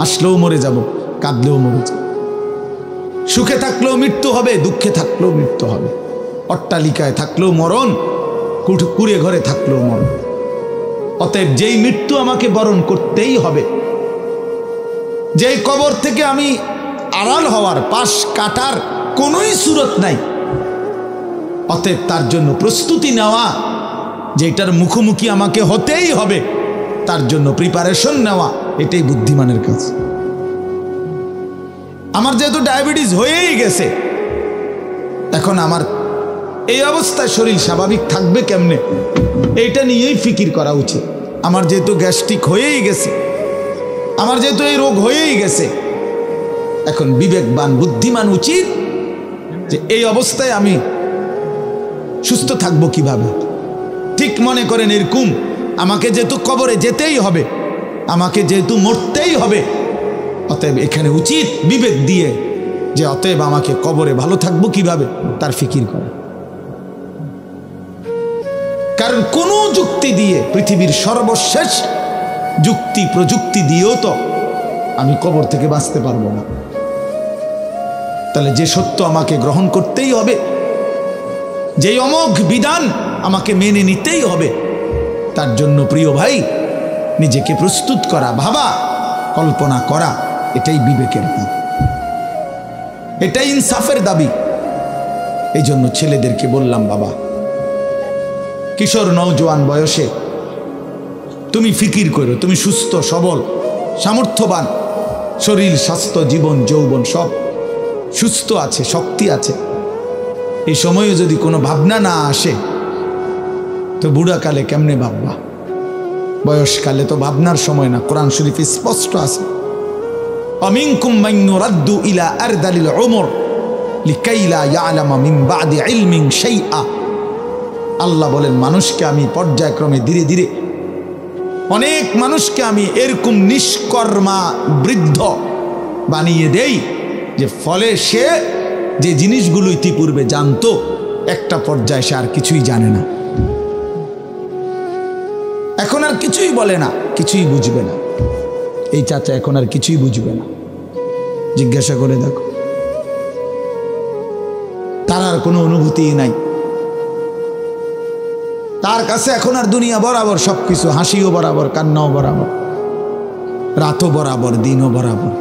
হাসলেও মরে যাব, কাঁদলেও মরে যাব। সুখে থাকলেও মৃত্যু হবে, দুঃখে থাকলেও মৃত্যু হবে। অট্টালিকায় থাকলেও মরণ, কুড়ে ঘরে থাকলেও মরণ। অতএব যেই মৃত্যু আমাকে বরণ করতেই হবে, যেই কবর থেকে আমি আড়াল হওয়ার, পাশ কাটার কোনোই সুরত নাই, অতএব তার জন্য প্রস্তুতি নেওয়া, যেটার মুখোমুখি আমাকে হতেই হবে, তার জন্য প্রিপারেশন নেওয়া, এটাই বুদ্ধিমানের কাজ। আমার যেহেতু ডায়াবেটিস হয়েই গেছে, এখন আমার এই অবস্থায় শরীর স্বাভাবিক থাকবে কেমনে, এইটা নিয়েই ফিকির করা উচিত। আমার যেহেতু গ্যাস্ট্রিক হয়েই গেছে, আমার যেহেতু এই রোগ হয়েই গেছে, এখন বিবেকবান বুদ্ধিমান উচিত যে এই অবস্থায় আমি সুস্থ থাকবো কিভাবে। ঠিক মনে করেন এরকম, আমাকে যেহেতু কবরে যেতেই হবে, আমাকে যেহেতু মরতেই হবে, অতএব এখানে উচিত বিবেক দিয়ে যে অতএব আমাকে কবরে ভালো থাকবো কিভাবে তার ফিকির করা। কারণ কোনো যুক্তি দিয়ে, পৃথিবীর সর্বশেষ যুক্তি প্রযুক্তি দিয়েও তো আমি কবর থেকে বাঁচতে পারবো না। তাহলে যে সত্য আমাকে গ্রহণ করতেই হবে, যেই অমোঘ বিধান আমাকে মেনে নিতেই হবে, তার জন্য প্রিয় ভাই নিজেকে প্রস্তুত করা, ভাবা, কল্পনা করা, এটাই বিবেকের দাবি, এটাই ইনসাফের দাবি। এই জন্য ছেলেদেরকে বললাম, বাবা, কিশোর নওজোয়ান বয়সে তুমি ফিকির করো, তুমি সুস্থ সবল সামর্থ্যবান, শরীর স্বাস্থ্য জীবন যৌবন সব সুস্থ আছে, শক্তি আছে। এই সময়ে যদি কোনো ভাবনা না আসে তো বুড়াকালে কেমনে ভাববা? বয়সকালে তো ভাবনার সময় না। কোরআন শরীফে স্পষ্ট আছে, অমিনকুম মান ইউরাদ্দু ইলা আরদালিল উমর লিকাই লা ইয়ালামা মিন বাদি ইলমিন শাইআ। আল্লাহ বলেন, মানুষকে আমি পর্যায়ক্রমে ধীরে ধীরে, অনেক মানুষকে আমি এরকম নিষ্কর্মা বৃদ্ধ বানিয়ে দেই যে ফলে সে যে জিনিসগুলো ইতিপূর্বে জানতো, একটা পর্যায়ে সে আর কিছুই জানে না, এখন আর কিছুই বলে না, কিছুই বুঝবে না। এই চাচা এখন আর কিছুই বুঝবে না, জিজ্ঞাসা করে দেখো, তার আর কোনো অনুভূতি নাই। তার কাছে এখন আর দুনিয়া বরাবর সবকিছু, হাসিও বরাবর, কান্নাও বরাবর, রাতও বরাবর, দিনও বরাবর,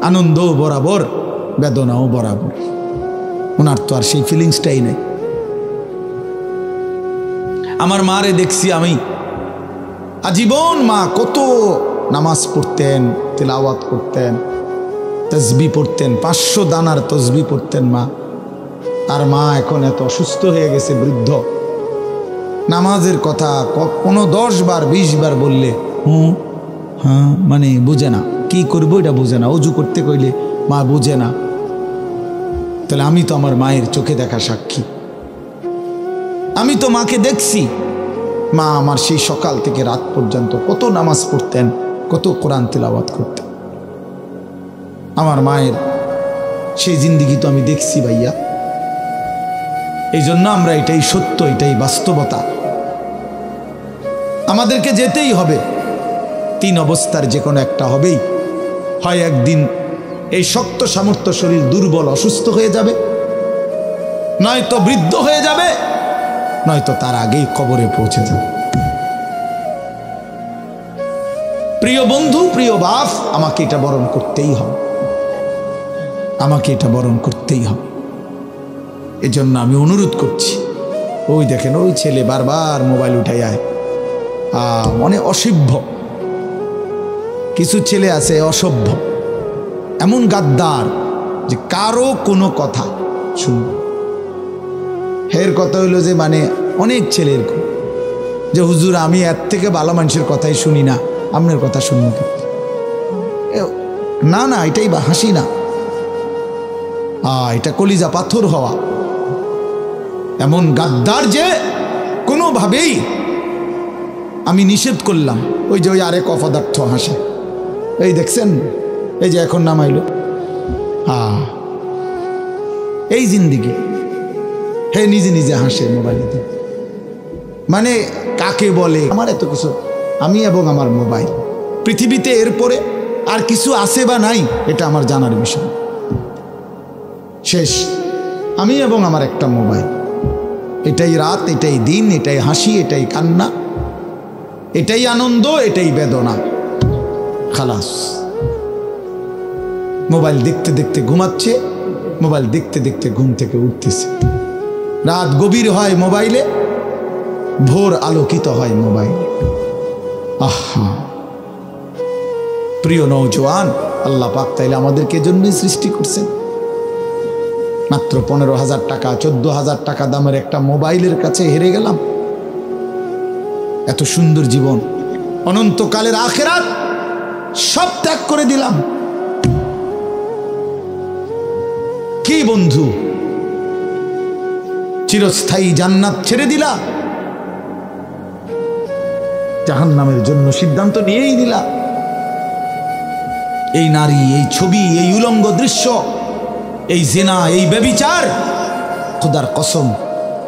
আনন্দও বরাবর, বেদনাও বরাবর। ওনার তো আর সেই ফিলিংসটাই নেই। আমার মারে দেখছি আমি, আজীবন মা কত নামাজ পড়তেন, তিলাওয়াত করতেন, তসবি পড়তেন, 500 দানার তসবি পড়তেন মা। আর মা এখন এত অসুস্থ হয়ে গেছে, বৃদ্ধ। নামাজের কথা কোনো 10 বার 20 বার বললে হ্যাঁ মানে বুঝে না, কি করবো এটা বুঝে না। অজু করতে কইলে মা বুঝে না। তাহলে আমি তো আমার মায়ের চোখে দেখা সাক্ষী, আমি তো মাকে দেখছি। মা আমার সেই সকাল থেকে রাত পর্যন্ত কত নামাজ পড়তেন, কত কোরআন তিলাওয়াত করতেন। আমার মায়ের সেই জিন্দিগি তো আমি দেখছি ভাইয়া। এই জন্য আমরা, এটাই সত্য, এটাই বাস্তবতা, আমাদেরকে যেতেই হবে। 3 অবস্থার যে কোনো একটা হবেই। হয় একদিন এই শক্ত সামর্থ্য শরীর দুর্বল অসুস্থ হয়ে যাবে, নয়তো বৃদ্ধ হয়ে যাবে, নয়তো তার আগেই কবরে পৌঁছে যাবে। প্রিয় বন্ধু, প্রিয় বাপ, আমাকে এটা বরণ করতেই হবে, আমাকে এটা বরণ করতেই হবে। এজন্য আমি অনুরোধ করছি, ওই দেখেন ওই ছেলে বারবার মোবাইল উঠাই আয়, মনে অসভ্য কিছু ছেলে আছে, অসভ্য, এমন গাদ্দার যে কারো কোনো কথা শুনবে। এর কথা হইলো যে মানে অনেক ছেলে এরকম যে হুজুর আমি এর থেকে ভালো মানুষের কথাই শুনি না, আপনার কথা শুনবো কি? না না, এটাই বা হাসি না, এটা কলিজা পাথর হওয়া। এমন গাদ্দার যে কোনোভাবেই আমি নিষেধ করলাম। ওই যে ওই আরেক অপদার্থ হাসে, এই দেখছেন, এই যে এখন নামাইল, এই জিন্দিগি। হে নিজে নিজে হাসে মোবাইলে, মানে কাকে বলে আমার এত কিছু, আমি এবং আমার মোবাইল। পৃথিবীতে এরপরে আর কিছু আছে বা নাই এটা আমার জানার বিষয়। শেষ, আমি এবং আমার একটা মোবাইল, এটাই রাত, এটাই দিন, এটাই হাসি, এটাই কান্না, এটাই আনন্দ, এটাই বেদনা। খালাস। মোবাইল দেখতে দেখতে ঘুমাচ্ছে, মোবাইল দেখতে দেখতে ঘুম থেকে উঠতেছে। রাত গভীর হয় মোবাইলে, ভোর আলোকিত হয় মোবাইলে। আহা, প্রিয় নওজোয়ান, আল্লাহ পাক তাইলে আমাদেরকে জন্যই সৃষ্টি করছেন। মাত্র 15,000 টাকা 14,000 টাকা দামের একটা মোবাইলের কাছে হেরে গেলাম। এত সুন্দর জীবন, অনন্তকালের আখিরাত সব ত্যাগ করে দিলাম। কি বন্ধু, চিরস্থায়ী জান্নাত ছেড়ে দিলা, জাহান্নামের জন্য সিদ্ধান্ত নিয়েই দিলা। এই নারী, এই ছবি, এই উলঙ্গ দৃশ্য, এই জিনা, এই ব্যভিচার, খোদার কসম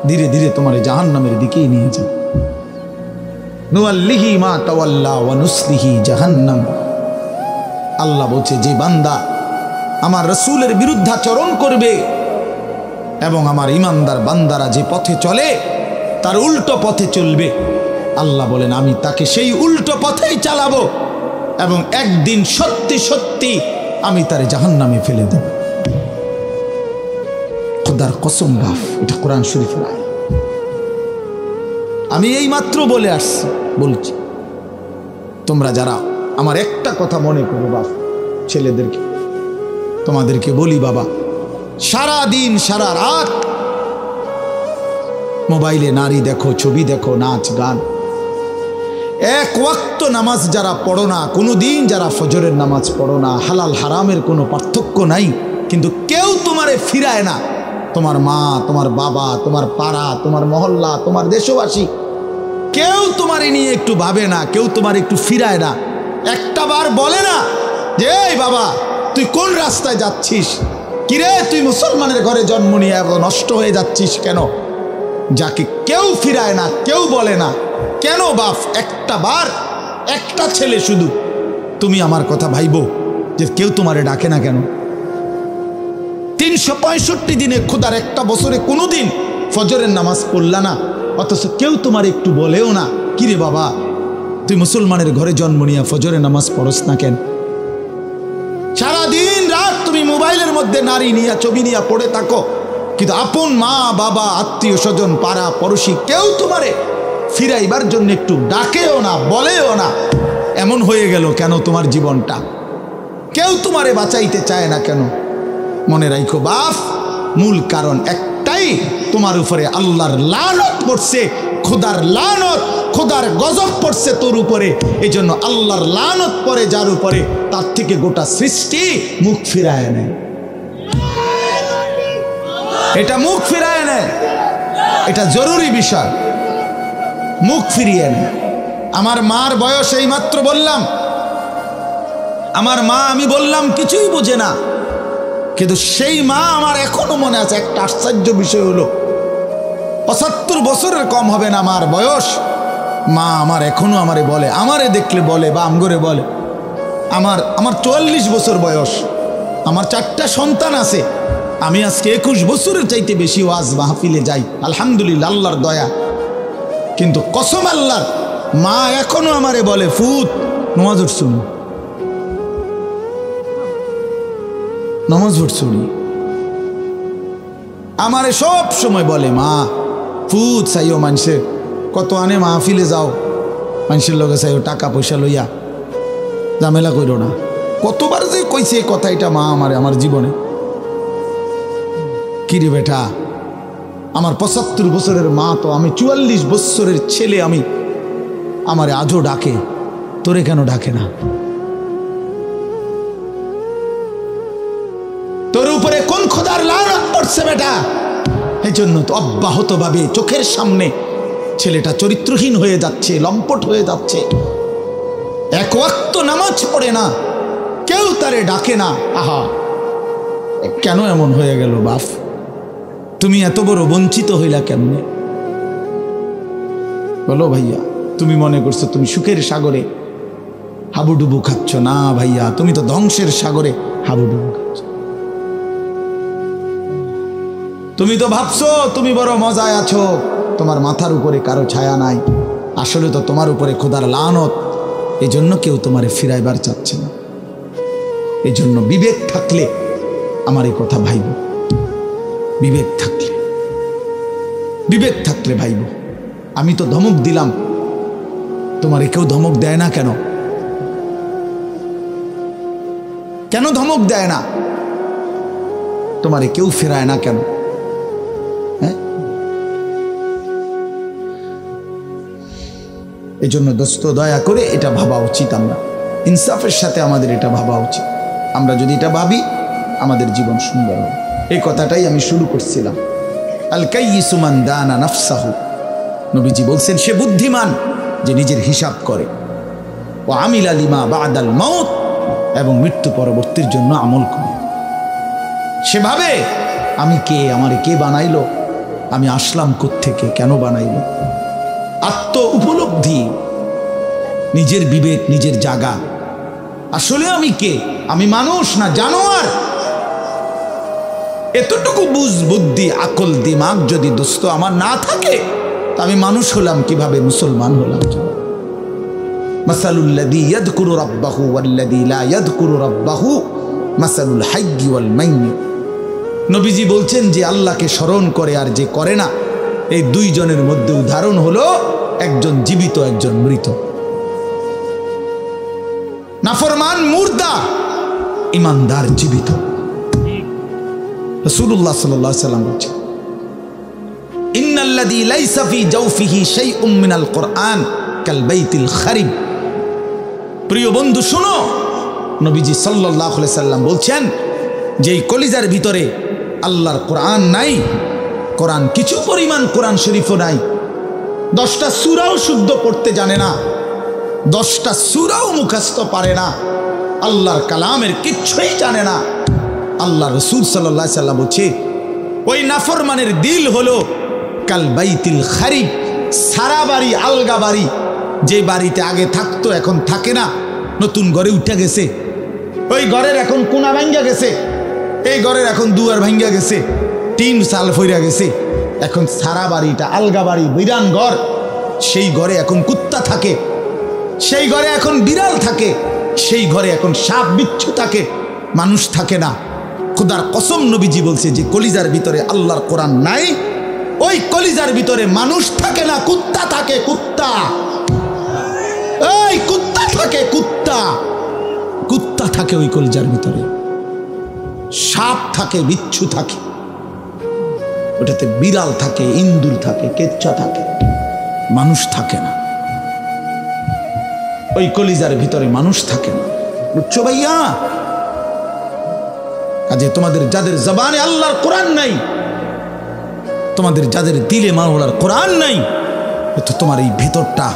ধীরে ধীরে তোমার জাহান্নামের দিকেই নিয়ে যাবে। নুআল্লিহি মা তাওয়াল্লা ওয়া নুসলিহি জাহান্নাম। আল্লাহ বলছে, যে বান্দা আমার রাসূলের বিরুদ্ধাচরণ করবে এবং আমার ইমানদার বান্দারা যে পথে চলে তার উল্টো পথে চলবে, আল্লাহ বলেন আমি তাকে সেই উল্টো পথেই চালাবো এবং একদিন সত্যি সত্যি আমি তারে জাহান্নামে ফেলে দেব। খোদার কসম বাপ, এটা কোরআন শরীফের আয়াত। আমি এই মাত্র বলে আসছি, বলছি তোমরা যারা আমার একটা কথা মনে করো বাপ, ছেলেদেরকে তোমাদেরকে বলি, বাবা সারা দিন সারা রাত মোবাইলে নারী দেখো, ছবি দেখো, নাচ গান, এক ওয়াক্ত নামাজ যারা পড়ো না, কোনো দিন যারা ফজরের নামাজ পড়ো না, হালাল হারামের কোনো পার্থক্য নাই, কিন্তু কেউ তোমারে ফিরায় না। তোমার মা, তোমার বাবা, তোমার পাড়া, তোমার মহল্লা, তোমার দেশবাসী, কেউ তোমারে নিয়ে একটু ভাবে না, কেউ তোমার একটু ফিরায় না। একটা বার বলে না যে এই বাবা তুই কোন রাস্তায় যাচ্ছিস, কিরে তুই মুসলমানের ঘরে জন্ম নিয়ে এত নষ্ট হয়ে যাচ্ছিস কেন? যাকে কেউ ফিরায় না, কেউ বলে না কেন বাপ? একটা বার, একটা ছেলে শুধু তুমি আমার কথা ভাইবো যে কেউ তোমারে ডাকে না কেন? 365 দিনে খোদার একটা বছরে কোনো দিন ফজরের নামাজ পড়লা না, অথচ কেউ তোমার একটু বলেও না কিরে বাবা তুই মুসলমানের ঘরে জন্ম নিয়ে ফজরের নামাজ পড়স না কেন? সারাদিন রাত তুমি মোবাইলের মধ্যে নারী নিয়ে, ছবি নিয়ে পড়ে থাকো, কিন্তু আপন মা বাবা, আত্মীয় স্বজন, পাড়া পড়শি কেউ তোমারে ফিরাইবার জন্য একটু ডাকেও না, বলেও না। এমন হয়ে গেল কেন তোমার জীবনটা? কেউ তোমারে বাঁচাইতে চায় না কেন? মনে রাখো বাপ, মূল কারণ একটাই, তোমার উপরে আল্লাহর লানত পড়ছে, খোদার লানত, খোদার গজব পড়ছে তোর উপরে। এই জন্য আল্লাহর লানত পড়ে যার উপরে, তার থেকে গোটা সৃষ্টি মুখ ফিরায় নেয়। এটা মুখ ফিরায় নেয়, এটা জরুরি বিষয়, মুখ ফিরিয়ে নেয়। আমার মার বয়স এই মাত্র বললাম, আমার মা আমি বললাম কিছুই বোঝে না, কিন্তু সেই মা আমার এখনো মনে আছে। একটা আশ্চর্য বিষয় হলো 75 বছরের কম হবে না আমার বয়স, মা আমার এখনো আমারে বলে, আমারে দেখলে বলে বা আমগরে বলে, আমার 44 বছর বয়স, আমার 4টা সন্তান আছে, আমি আজকে 21 বছরের চাইতে বেশি ওয়াজ মাহফিলে যাই, আলহামদুলিল্লাহ আল্লাহর দয়া। কিন্তু কসম আল্লাহর, মা এখনো আমারে বলে ফুত নামাজ পড়ছুনি, নামাজ পড়ছুনি, আমারে সব সময় বলে মা ফুত চাইও মানুষের কত আনে মাহফিলে যাও, মানুষের লগে চাইও টাকা পয়সা লইয়া ঝামেলা করো না। কতবার যে কইছে এই কথা এটা মা আমারে, আমার জীবনে। কিরে বেটা, আমার 75 বছরের মা তো, আমি 44 বছরের ছেলে, আমি আমারে আজও ডাকে, তোরে কেন ডাকে না? তোর উপরে কোন খোদার লানত পড়ছে বেটা? এই জন্য তো অব্যাহতভাবে চোখের সামনে ছেলেটা চরিত্রহীন হয়ে যাচ্ছে, লম্পট হয়ে যাচ্ছে, এক ওয়াক্ত নামাজ পড়ে না, কেউ তারে ডাকে না। আহা, কেন এমন হয়ে গেল বাপ? তুমি এত বড় বঞ্চিত হইলা কেমনে বলো ভাইয়া? তুমি মনে করছো তুমি সুখের সাগরে হাবুডুবু খাচ্ছ। না ভাইয়া, তুমি তো ধ্বংসের সাগরে হাবুডুবু খাচ্ছ। তুমি তো ভাবছো তুমি বড় মজায় আছো, তোমার মাথার উপরে কারো ছায়া নাই। আসলে তো তোমার উপরে খোদার লানত, এই জন্য কেউ তোমারে ফিরাইবার চাচ্ছে না। এই জন্য বিবেক থাকলে আমার এই কথা ভাইব, বিবেক থাকলে ভাইব। আমি তো ধমক দিলাম, তোমারে কেউ ধমক দেয় না কেন? কেন ধমক দেয় না? তোমারে কেউ ফেরায় না কেন? হ্যাঁ, এই জন্য দোস্ত দয়া করে এটা ভাবা উচিত। আমরা ইনসাফের সাথে আমাদের এটা ভাবা উচিত। আমরা যদি এটা ভাবি আমাদের জীবন সুন্দর হবে। এই কথাটাই আমি শুরু করছিলাম। আল কাইয়িসু মান দানা নাফসাহু, নবীজি বলছেন সে বুদ্ধিমান যে নিজের হিসাব করে। ও আমিলা লিমা বাদাল মাউত, এবং মৃত্যু পরবর্তীর জন্য আমল করে। সেভাবে আমি কে, আমারে কে বানাইলো, আমি আসলাম কোত্থেকে, কেন বানাইলো। আত্ম উপলব্ধি, নিজের বিবেক, নিজের জাগা। আসলে আমি কে? আমি মানুষ না জানোয়ার? এতটুকু বুঝ, বুদ্ধি, আকল, দিমাগ যদি দোস্ত আমার না থাকে, তা আমি মানুষ হলাম কিভাবে, মুসলমান হলাম? মাসালুল্লাযী ইয়াযকুরু রাব্বাহু ওয়াল্লাযী লা ইয়াযকুরু রাব্বাহু মাসালুল হাইয়্যি ওয়াল মাইয়্যিত। নবীজি বলছেন যে আল্লাহকে স্মরণ করে আর যে করে না, এই দুইজনের মধ্যে উদাহরণ হলো একজন জীবিত, একজন মৃত। নাফরমান মুর্দা, ইমানদার জীবিত। রাসূলুল্লাহ সাল্লাল্লাহু আলাইহি ওয়াসাল্লাম বলেছেন, ইন্নাল্লাযী লাইসা ফি জাওফিহি শাইউম মিনাল কুরআন কাল বাইতিল খারিব। প্রিয় বন্ধু শোনো, নবীজি সাল্লাল্লাহু আলাইহি ওয়াসাল্লাম বলছেন যে এই কলিজার ভিতরে আল্লাহর কোরআন নাই, কোরআন কিছু পরিমাণ কোরআন শরীফও নাই, 10টা সূরাও শুদ্ধ পড়তে জানে না, 10টা সূরাও মুখস্থ পারে না, আল্লাহর কালামের কিচ্ছুই জানে না। আল্লাহ রাসূল সাল্লাল্লাহু আলাইহি ওয়াসাল্লাম বলছে ওই নাফরমানের দিল হলো কাল বাইতিল খারিব, সারা বাড়ি, আলগা বাড়ি। যে বাড়িতে আগে থাকতো এখন থাকে না, নতুন ঘরে উঠে গেছে, ওই ঘরের এখন কোনা ভাঙ্গা গেছে, এই ঘরের এখন দুয়ার ভাঙ্গা গেছে, টিন চাল ফইরা গেছে, এখন সারা বাড়িটা আলগা বাড়ি, বিরান ঘর। সেই ঘরে এখন কুত্তা থাকে, সেই ঘরে এখন বিড়াল থাকে, সেই ঘরে এখন সাপ বিচ্ছু থাকে, মানুষ থাকে না। খোদার কসম নবীজি বলছে যে কলিজার ভিতরে আল্লাহর কোরআন নাই, ওই কলিজার ভিতরে মানুষ থাকে না, কুত্তা থাকে, কুত্তা। এই কুত্তা থাকে, কুত্তা, কুত্তা থাকে ওই কলিজার ভিতরে, সাপ থাকে, বিচ্ছু থাকে, ওটাতে বিড়াল থাকে, ইন্দুর থাকে, কেচ্চা থাকে, মানুষ থাকে না। ওই কলিজার ভিতরে মানুষ থাকে না, বুঝছো ভাইয়া? কাজে তোমাদের যাদের জবানে আল্লাহর কোরআন নাই, তোমাদের যাদের দিলে মাওলার কোরআন নাই, তো তোমার এই ভেতরটা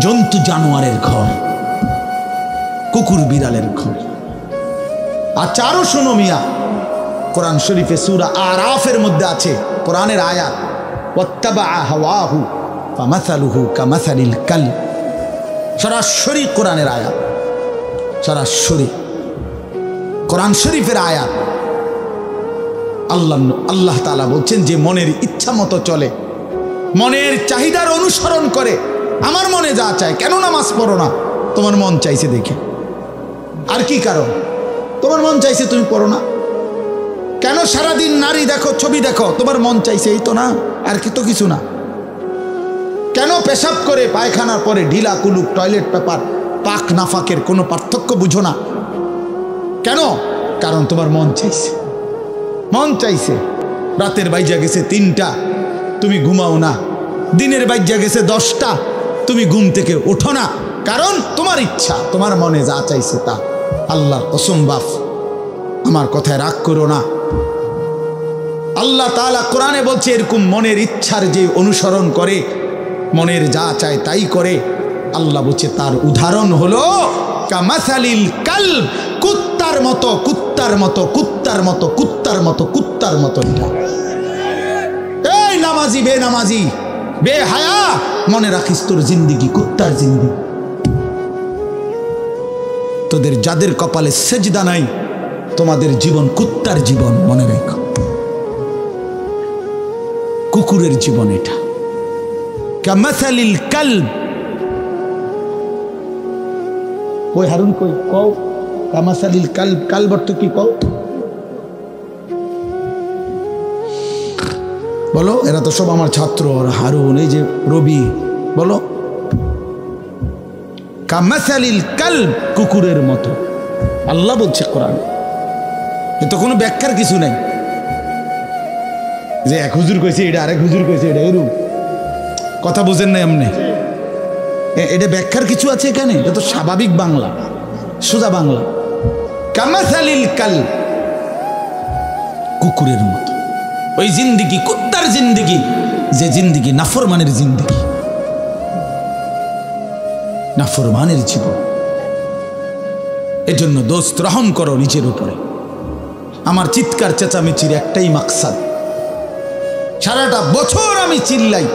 জন্তু জানোয়ারের ঘর, কুকুর বিড়ালের ঘর। আচ্ছা আরো শোনো মিয়া, কোরআন শরীফে সূরা আরাফের মধ্যে আছে কোরআনের আয়াত, ওয়াত্তাবা হাওয়াহু ফামাসালুহু কামাসালিল কালব। সরাসরি কোরআনের আয়াত, সরাসরি কোরআন শরীফের আয়াত। আল্লাহ তাআলা বলছেন যে মনের ইচ্ছা মতো চলে, মনের চাহিদার অনুসরণ করে, আমার মনে যা চায়। কেন নামাজ পড়ো না? তোমার মন চাইছে দেখে। আর কি কারণ? তোমার মন চাইছে, তুমি পড়ো না কেন? সারাদিন নারী দেখো, ছবি দেখো, তোমার মন চাইছে, এই তো না, আর কি তো কিছু না। কেন পেশাব করে পায়খানার পরে ঢিলা কুলুক, টয়লেট পেপার, পাক নাফাকের কোনো পার্থক্য বুঝো না কেন? কারণ তোমার মন চাইছে, মন চাইছে। রাতের বাইজা গেছে 3টা, তুমি ঘুমাও না। দিনের বাইজা গেছে 10টা, তুমি ঘুম থেকে ওঠো না, কারণ তোমার ইচ্ছা, তোমার মনে যা চাইছে তা। আল্লাহর কসম বাপ, আমার কথায় রাগ করো না। আল্লাহ তাআলা কোরআনে বলছে এরকম মনের ইচ্ছার যে অনুসরণ করে, মনের যা চায় তাই করে, আল্লাহ বলছে তার উদাহরণ হলো কামাসালিল কালব, কুত্তার মতো, কুত্তার মতো, কুত্তার মতো, কুত্তার মতো, কুত্তার মতো। এই নামাজি বেনামাজি বেহায়া, মনে রাখিস তোর জিন্দিগি কুত্তার জিন্দিগি। তোদের যাদের কপালে সেজদা নাই তোমাদের জীবন কুত্তার জীবন, মনে রেখো, কুকুরের জীবন এটা। কামাসালিল কালব, কই হারুন কই কও, কামাসালিল কালব, কালব অর্থ কি কও বলো? এরা তো সব আমার ছাত্র, আর হারুন, এই যে রবি, বলো। কামাসালিল কালব, কুকুরের মতো আল্লাহ বলছে কোরআন। এ তো কোনো ব্যাখ্যার কিছু নাই যে এক হুজুর কইছে এটা, আরেক হুজুর কইছে এটা, এরকম কথা বুঝেন না এমনি। এটা ব্যাখ্যার কিছু আছে এখানে? এটা তো স্বাভাবিক বাংলা, সোজা বাংলা। কামাসালিল কালব, কুকুরের মতো। ওই জিন্দিগি কুত্তার জিন্দিগি, যে জিন্দিগি নাফরমানের জিন্দিগি, নাফরমানের জীবন। এজন্য দোস্ত রহম করো নিজের উপরে। আমার চিৎকার চেঁচামেচির একটাই মাকসাদ, সারাটা বছর আমি চিল্লাই,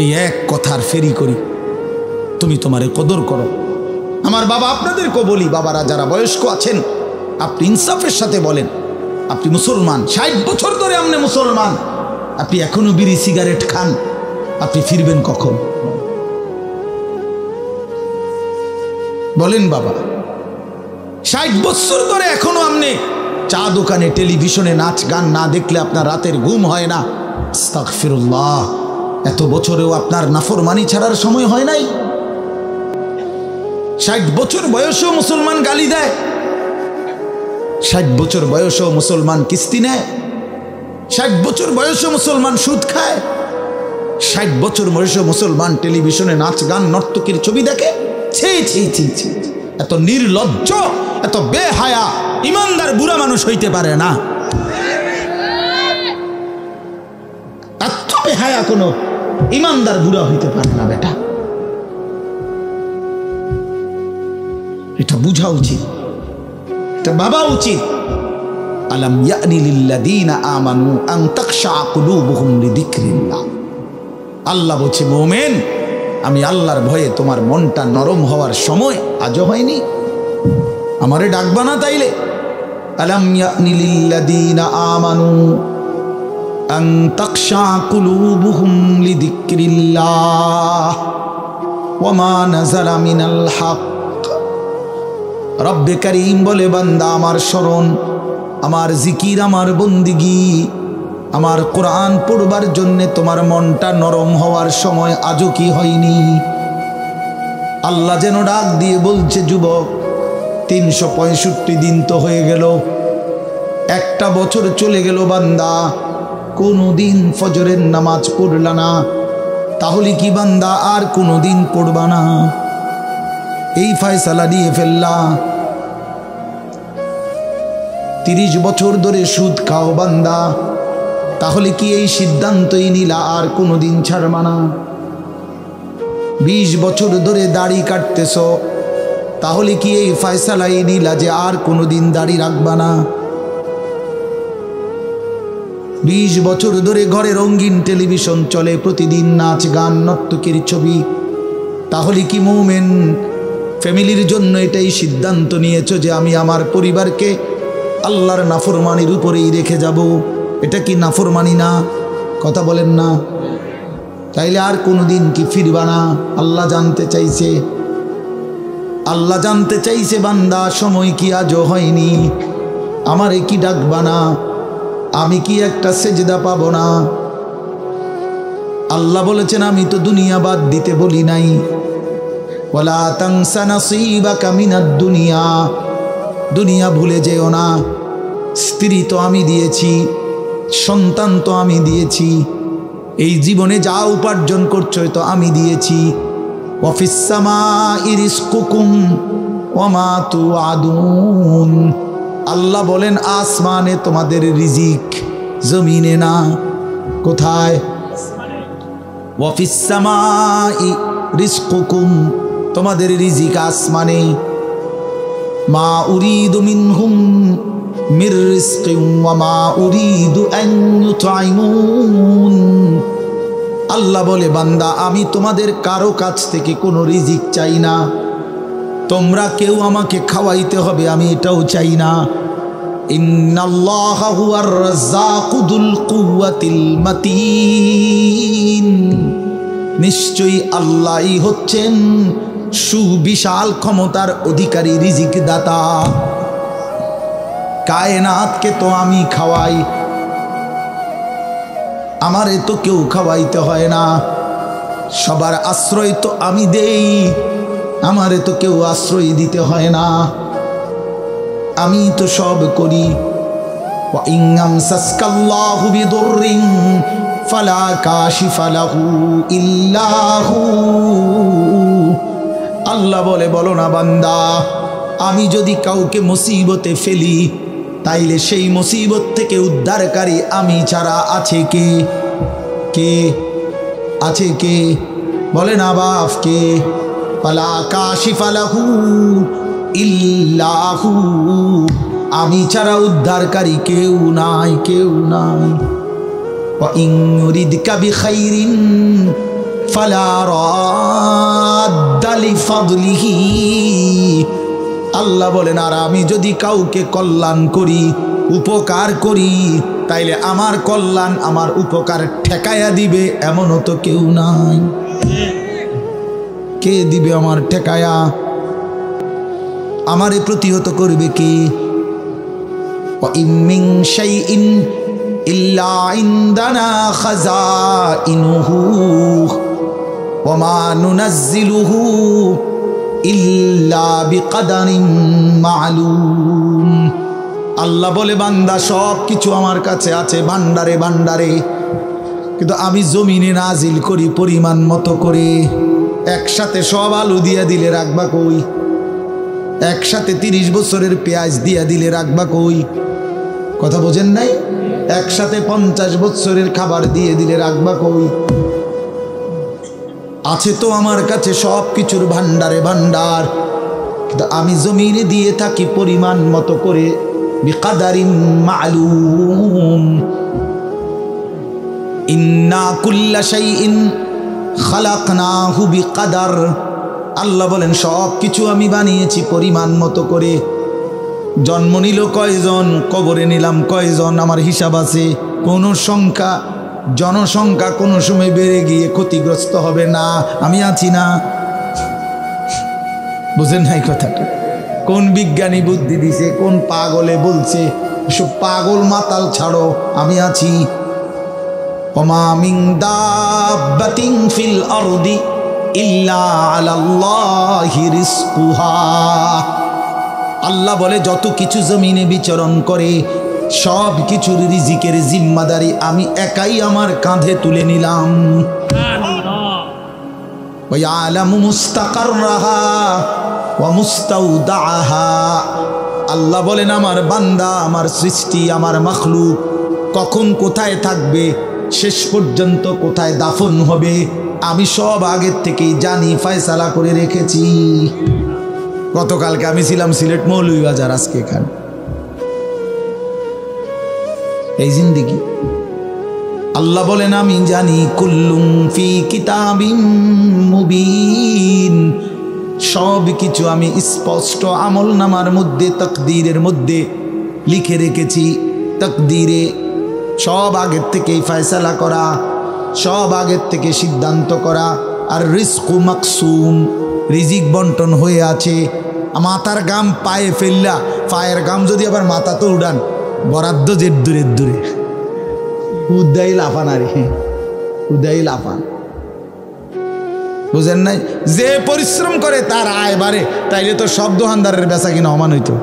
এই এক কথার ফেরি করি, তুমি তোমারে কদর করো। আমার বাবা, আপনাদেরকে বলি, বাবারা যারা বয়স্ক আছেন, আপনি ইনসাফের সাথে বলেন, আপনি মুসলমান, 60 বছর ধরে আপনি মুসলমান, আপনি এখনো বিড়ি সিগারেট খান, আপনি ফিরবেন কখন? বলেন বাবা, 60 বছর ধরে এখনো আপনি চা দোকানে, টেলিভিশনে নাচ গান না দেখলে আপনার রাতের ঘুম হয় না। আস্তাগফিরুল্লাহ, এত বছরেও আপনার নাফরমানি ছাড়ার সময় হয় নাই? 60 বছর বয়সেও মুসলমান গালি দেয়, 60 বছর বয়সেও মুসলমান কিস্তি নেয়, 60 বছর বয়সেও মুসলমান সুদ খায়, 60 বছর বয়সেও মুসলমান টেলিভিশনে নাচ গান নর্তকীর ছবি দেখে। ছি ছি ছি ছি, এত নির্লজ্জ, এত বেহায়া ইমানদার বুড়া মানুষ হইতে পারে না। এত বেহায়া কোনো ইমানদার বুড়া হইতে পারে না বেটা, এটা বুঝা উচিত, এটা ভাবা উচিত। আলাম ইয়ানি লিল্লাযীনা আমানু আন তাখশা কুলুবুহুম লিযিকরিল্লাহ। আল্লাহ বলছে, মুমিন, আমি আল্লাহর ভয়ে তোমার মনটা নরম হওয়ার সময় আজও হয়নি? আমারে ডাকবা না তাইলে? আলাম ইয়ানি লিল্লাযীনা আমানু আন তাখশা কুলুবুহুম লিযিকরিল্লাহ ওয়া মা নাযালা মিনাল হক। রব্বে কারীম বলে, বান্দা, আমার স্মরণ, আমার জিকির, আমার বন্দিগি, আমার কোরআন পড়বার জন্যে তোমার মনটা নরম হওয়ার সময় আজও কি হয়নি? আল্লাহ যেন ডাক দিয়ে বলছে, যুবক, 365 দিন তো হয়ে গেল, একটা বছর চলে গেল, বান্দা কোনো দিন ফজরের নামাজ পড়লা না, তাহলে কি বান্দা আর কোনো দিন পড়বা না? এই ফয়সালা দিয়ে ফেললা। 30 বছর ধরে সুদ খাও বান্দা, তাহলে কি এই সিদ্ধান্তই নিলা আর কোনোদিন ছাড়বা না? 20 বছর ধরে দাড়ি কাটতেছ, তাহলে কি এই ফয়সালাই নিলা যে আর কোনোদিন দাড়ি রাখবা না? 20 বছর ধরে ঘরে রঙিন টেলিভিশন চলে, প্রতিদিন নাচ গান নর্তকীর ছবি, তাহলে কি মুমিন ফ্যামিলির জন্য এটাই সিদ্ধান্ত নিয়েছো যে আমি আমার পরিবারকে আল্লাহর নাফরমানির উপরেই রেখে যাব? এটা কি নাফরমানি না? কথা বলেন না? তাইলে আর কোনোদিন কি ফিরবা না? আল্লাহ জানতে চাইছে, আল্লাহ জানতে চাইছে, বান্দা, সময় কি আজও হয়নি? আমারে কি ডাকবা না? আমি কি একটা সেজদা পাবো না? আল্লাহ বলেছেন, আমি তো দুনিয়া বাদ দিতে বলি নাই, ওয়ালা তানসা নাসীবাকা মিনাদ দুনিয়া, দুনিয়া ভুলে যেও না। স্ত্রী তো আমি দিয়েছি, সন্তান তো আমি দিয়েছি, এই জীবনে যা উপার্জন করছো তো আমি দিয়েছি। ওয়া ফিস সামাই রিজকুকুম ওয়া মা তুআদুন। আল্লাহ বলেন, আসমানে তোমাদের রিজিক, জমিনে না। কোথায়? ওয়া ফিস সামাই রিজকুকুম, তোমাদের রিজিক আসমানে। মা উরিদু মিনহুম মির রিজকিন ওয়া মা উরিদু আন ইউতঈমুন। আল্লাহ বলে, বান্দা, আমি তোমাদের কারো কাছ থেকে কোনো রিজিক চাই না, তোমরা কেউ আমাকে খাওয়াইতে হবে আমি এটাও চাই না। ইন্নাল্লাহা হুয়ার রাজ্জাকু যুল কুওয়াতিল মাতিন, নিশ্চয়ই আল্লাহই হচ্ছেন সুবিশাল ক্ষমতার অধিকারী, রিজিক দাতা। কায়নাতকে তো আমি খাওয়াই, আমারে তো কেউ খাওয়াইতে হয় না। সবার আশ্রয় তো আমি দেই, আমারে তো কেউ আশ্রয় দিতে হয় না, আমি তো সব করি। ওয়া ইন আমসাসকাল্লাহু বিদুররিন ফালা কাশিফা লাহু ইল্লা হু। আল্লাহ বলে, বলো না বান্দা, আমি যদি কাউকে মুসিবতে ফেলি তাইলে সেই মুসিবত থেকে উদ্ধারকারী আমি ছাড়া আছে কে? কে আছে? কে বলে না বাপ? কে? ফালা কাশিফা লাহু ইল্লা হু, আমি ছাড়া উদ্ধারকারী কেউ নাই, কেউ নাই। ওয়া ইন ইউরিদকা বিখাইরিন ফালা রাদ্দা লিফাদলিহি। আল্লাহ বলেন, আর আমি যদি কাউকে কল্যাণ করি, উপকার করি, তাইলে আমার কল্যাণ, আমার উপকার ঠেকায়া দিবে এমনও তো কেউ নাই। কে দিবে আমার ঠেকায়া? আমারে প্রতিহত করবে কে? ওয়া ইন মিন শাইইন ইল্লা ইনদানা খাযাইনুহু ওয়া মা নুনাজ্জিলুহু ইল্লা বিকদারিন মা'লুম। আল্লাহ বলে, বান্দা সব কিছু আমার কাছে আছে ভান্ডারে ভান্ডারে, কিন্তু আমি জমিনে নাজিল করি পরিমাণ মতো করে। একসাথে সব আলু দিয়া দিলে রাখবা কই? একসাথে 30 বছরের পেঁয়াজ দিয়া দিলে রাখবা কই? কথা বোঝেন নাই? একসাথে 50 বছরের খাবার দিয়ে দিলে রাখবা কই? আছে তো আমার কাছে সব কিছুর ভান্ডারে ভান্ডার, কিন্তু আমি জমিনে দিয়ে থাকি পরিমাণ মতো করে। বিকাদারিন মা'লুম। ইন্না কুল্লা শাইইন খালাকনাহু বিকাদার। আল্লাহ বলেন, সব কিছু আমি বানিয়েছি পরিমাণ মতো করে। জন্ম নিল কয়জন, কবরে নিলাম কয়জন, আমার হিসাব আছে। কোনো সংখ্যা, জনসংখ্যা কোনো সময় বেড়ে গিয়ে ক্ষতিগ্রস্ত হবে না, আমি আছি না। বুঝেন নাই কথাটা? কোন বিজ্ঞানী বুদ্ধি দিছে, কোন পাগলে বলছে? সব পাগল মাতাল ছাড়ো, আমি আছি। ওমা মিন দাব্বাতিন ফিল আরদি ইল্লা আলাল্লাহি রিজকুহা। আল্লাহ বলে, যত কিছু জমিনে বিচরণ করে সব কিছুর রিজিকের জিম্মাদারি আমি একাই আমার কাঁধে তুলে নিলাম। ওয়া ইয়ালামু মুস্তাকাররাহা ওয়া মুস্তাউদাহা। আল্লাহ বলেন, আমার বান্দা, আমার সৃষ্টি, আমার মাখলুক কখন কোথায় থাকবে, শেষ পর্যন্ত কোথায় দাফন হবে, আমি সব আগের থেকেই জানি, ফয়সালা করে রেখেছি। গতকালকে আমি ছিলাম সিলেট মৌলভীবাজার, আজকে এখানে। এই জিন্দেগি আল্লাহ বলেন, আমি জানি। কুল্লুম ফি কিতাবিম মুবিন। সব কিছু আমি স্পষ্ট আমল নামার মধ্যে, তাকদীরের মধ্যে লিখে রেখেছি। তাকদীরে সব আগের থেকেই ফয়সালা করা, সব আগের থেকে সিদ্ধান্ত করা। আর রিজকু মাকসুম, রিজিক বন্টন হয়ে আছে। মাথার গাম পায়ে ফেললা, পায়ের গাম যদি আবার মাথা তো উড়ান, বরাদ্দ যে দূরে দূরে, উদাই লাফান। আরে উদাই লাফান, বুঝেন নাই? যে পরিশ্রম করে তার আয় বাড়ে, তাইলে তো সব দোকানদারের বেচা কিনা সমান হইতো।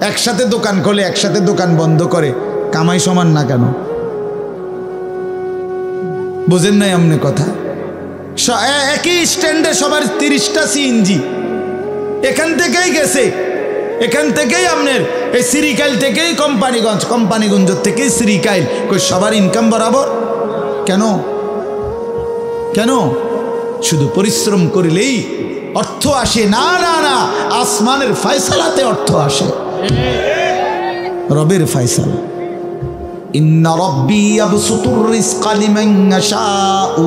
একসাথে দোকান খোলে, একসাথে দোকান বন্ধ করে, কামাই সমান না কেন? বুঝেন নাই আমনে কথা? একই স্ট্যান্ডে সবার 30টা সিএনজি এখান থেকেই গেছে, এখান থেকেই আপনার এই সিরিকাইল থেকেই কোম্পানিগঞ্জ, কোম্পানিগঞ্জ থেকেই সিরিকাইল, কই সবার ইনকাম বরাবর কেন? কেন? শুধু পরিশ্রম করলেই অর্থ আসে? না না না, আসমানের ফয়সালাতে অর্থ আসে, রবের ফয়সালা। ইন্না রাব্বি ইয়াবসুতুর রিজকা লিমান ইয়াশাউ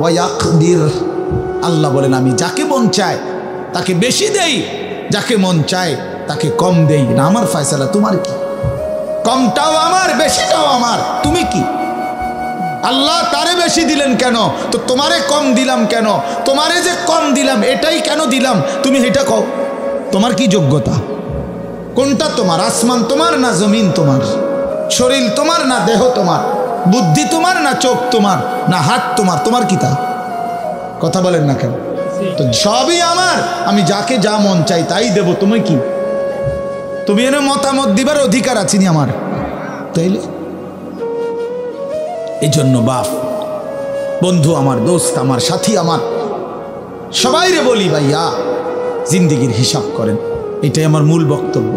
ওয়া ইয়াকদির। আল্লাহ বলেন, আমি যাকে মন চায় তাকে বেশি দেই, যাকে মন চায় তাকে কম দেই না। আমার ফয়সালা, তোমার কি? কমটাও আমার, বেশিটাও আমার, তুমি কি? আল্লাহ তারে বেশি দিলেন কেন, তো তোমারে কম দিলাম কেন? তোমারে যে কম দিলাম এটাই কেন দিলাম, তুমি এটা কও। তোমার কি যোগ্যতা? কোনটা তোমার? আসমান তোমার না জমিন তোমার? শরীর তোমার না দেহ তোমার? বুদ্ধি তোমার না চোখ তোমার না হাত তোমার? তোমার কি তা? কথা বলেন না কেন? তো সবই আমার, আমি যাকে যা মন চাই তাই দেব। তুমি কি? তুমি এনে মতামত দিবার অধিকার আছে নি আমার? তাইলে এই জন্য বাপ, বন্ধু আমার, দোস্ত আমার, সাথী আমার, সবাই রে বলি, ভাইয়া জিন্দিগির হিসাব করেন। এটাই আমার মূল বক্তব্য।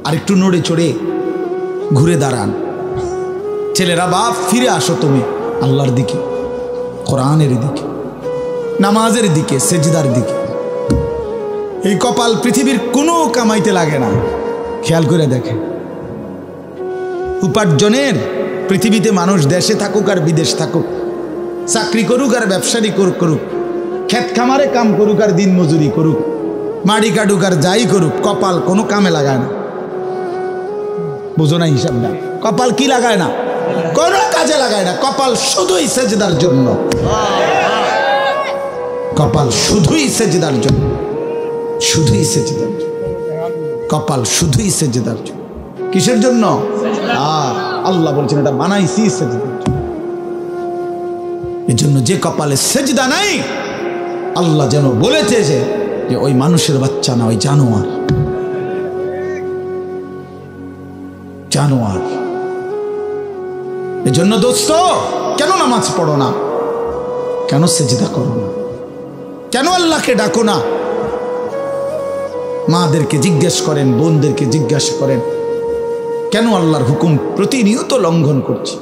আর একটু নড়ে চড়ে ঘুরে দাঁড়ান। ছেলেরা, বাপ ফিরে আসো তুমি আল্লাহর দিকে, কোরআনের দিকে, নামাজের দিকে, সেজদার দিকে। এই কপাল পৃথিবীর কোনো কামাইতে লাগে না। খেয়াল করে দেখে, উপার্জনের পৃথিবীতে মানুষ দেশে থাকুক আর বিদেশ থাকুক, চাকরি করুক আর ব্যবসায়ী করুক, ক্ষেত খামারে কাম করুক আর দিন মজুরি করুক, মাড়ি কাটুক আর যাই করুক, কপাল কোনো কামে লাগায় না। বুঝো না হিসাবটা? কপাল কি লাগায় না? কোনো কাজে লাগায় না। কপাল শুধুই সেজদার জন্য। কপাল শুধুই সেজদার জন্য, শুধুই সেজদার জন্য। কপাল শুধুই সেজদার জন্য। কিসের জন্য? আল্লাহ বলছেন এটা বানাইছি সেজদার জন্য। এর জন্য যে কপালে সেজদা নাই, আল্লাহ যেন বলেছে যে ওই মানুষের বাচ্চা না, ওই জানোয়ার। জানোয়ার। এজন্য দোস্ত, কেন নামাজ পড়ো না? কেন সেজদা করো না? কেন আল্লাহকে ডাকো না? মাদেরকে জিজ্ঞেস করেন, বোনদেরকে জিজ্ঞাসা করেন, কেন আল্লাহর হুকুম প্রতিনিয়ত লঙ্ঘন করছি?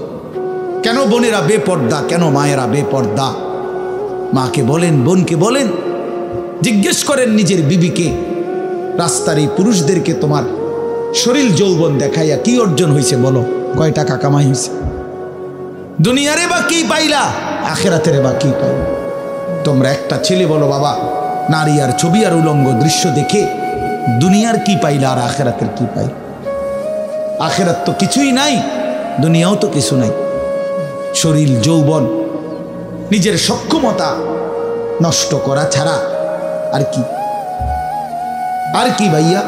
কেন বোনেরা বেপর্দা? কেন মায়েরা বেপর্দা? মাকে বলেন, বোনকে বলেন, জিজ্ঞেস করেন নিজের বিবিকে। রাস্তার এই পুরুষদেরকে তোমার শরীর যৌবন দেখাইয়া কি অর্জন হয়েছে বলো? কয় টাকা কামাই হয়েছে? দুনিয়ারে বা কি পাইলা, আখেরাতের বা কি পাইলা? তোমরা একটা ছেলে বলো, বাবা নারী আর ছবি আর উলঙ্গ দৃশ্য দেখে দুনিয়ার কি পাইলা আর আখেরাতের কি পাইলা? আখেরাত তো কিছুই নাই, দুনিয়াও তো কিছু নাই। শরীর যৌবন, নিজের সক্ষমতা নষ্ট করা ছাড়া আর কি? আর কি ভাইয়া?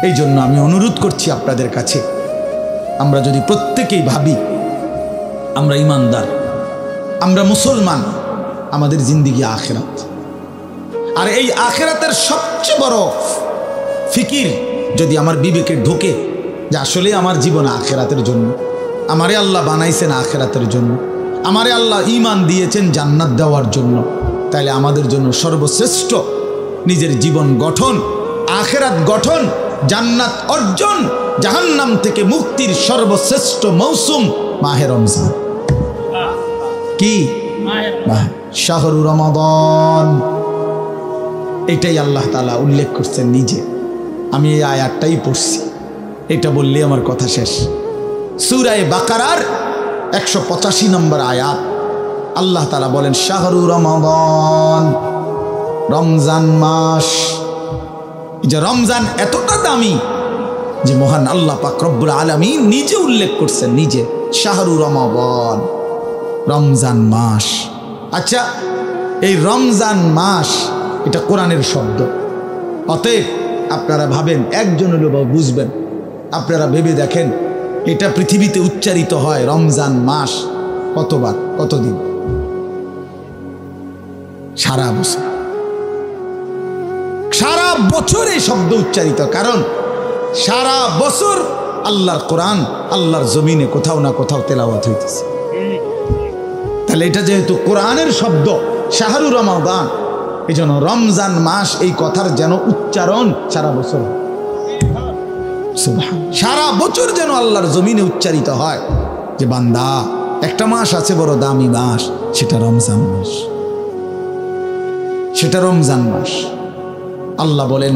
এই জন্য আমি অনুরোধ করছি আপনাদের কাছে, আমরা যদি প্রত্যেকেই ভাবি আমরা ইমানদার, আমরা মুসলমান, আমাদের জিন্দিগি আখেরাত। আর এই আখেরাতের সবচেয়ে বড় ফিকির যদি আমার বিবেকে ঢোকে যে আসলে আমার জীবন আখেরাতের জন্য, আমারে আল্লাহ বানাইছেন আখেরাতের জন্য, আমারে আল্লাহ ঈমান দিয়েছেন জান্নাত দেওয়ার জন্য, তাহলে আমাদের জন্য সর্বশ্রেষ্ঠ নিজের জীবন গঠন, আখেরাত গঠন, জান্নাত অর্জন, জাহান্নাম থেকে মুক্তির সর্বশ্রেষ্ঠ মৌসুম মাহে রমজান। কি? শাহরু রমাদান। এটাই আল্লাহ তাআলা উল্লেখ করছেন নিজে। আমি এই আয়াতটাই পড়ছি, এটা বললে আমার কথা শেষ। সূরা বাকারার 185 নম্বর আয়াত, আল্লাহ তাআলা বলেন শাহরু রমাদান, রমজান মাস। এই যে রমজান এতটা দামি যে মহান আল্লাহ পাক রব্বুল আলামিন নিজে উল্লেখ করছেন, নিজে, শাহরু রমাদান, রমজান মাস। আচ্ছা, এই রমজান মাস এটা কোরআনের শব্দ। অতএব আপনারা ভাবেন, একজন হলেও বুঝবেন, আপনারা ভেবে দেখেন এটা পৃথিবীতে উচ্চারিত হয় রমজান মাস কতবার, কতদিন? সারা বছর। সারা বছর এই শব্দ উচ্চারিত, কারণ সারা বছর আল্লাহর কোরআন আল্লাহর জমিনে কোথাও না কোথাও তেলাওয়াত হইতেছে। তাহলে এটা যেহেতু কোরআনের শব্দ শাহরু রমাদান, এই জন্য রমজান মাস এই কথার যেন উচ্চারণ সারা বছর, সারা বছর যেন আল্লাহর জমিনে উচ্চারিত হয় যে বান্দা, একটা মাস আছে বড় দামি মাস, সেটা রমজান মাস, সেটা রমজান মাস। আল্লাহ বলেন,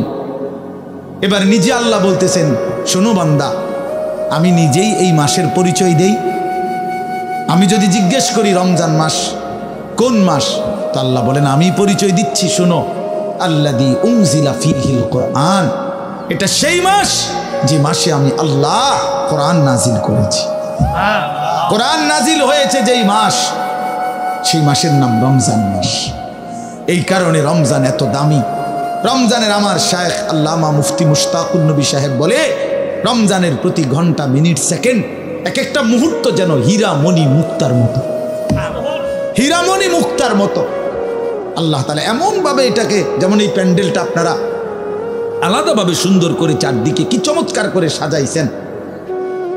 এবার নিজে আল্লাহ বলতেছেন, শোনো বান্দা, আমি নিজেই এই মাসের পরিচয় দেই। আমি যদি জিজ্ঞেস করি রমজান মাস কোন মাস? তো আল্লাহ বলেন আমি পরিচয় দিচ্ছি, শোনো, আল্লাযী উনজিলা ফীহিল কোরআন, এটা সেই মাস যে মাসে আমি আল্লাহ কোরআন নাজিল করেছি। কোরআন নাজিল হয়েছে যেই মাস, সেই মাসের নাম রমজান মাস। এই কারণে রমজান এত দামি। রমজানের আমার শায়েখ আল্লামা মুফতি মুশতাকুন নবী সাহেব বলে, রমজানের প্রতি ঘন্টা, মিনিট, সেকেন্ড, এক একটা মুহূর্ত যেন হীরামণি মুক্তার মতো, হীরামণি মুক্তার মতো। আল্লাহ তাআলা এমনভাবে এটাকে, যেমন এই প্যান্ডেলটা আপনারা আলাদাভাবে সুন্দর করে চারদিকে কি চমৎকার করে সাজাইছেন,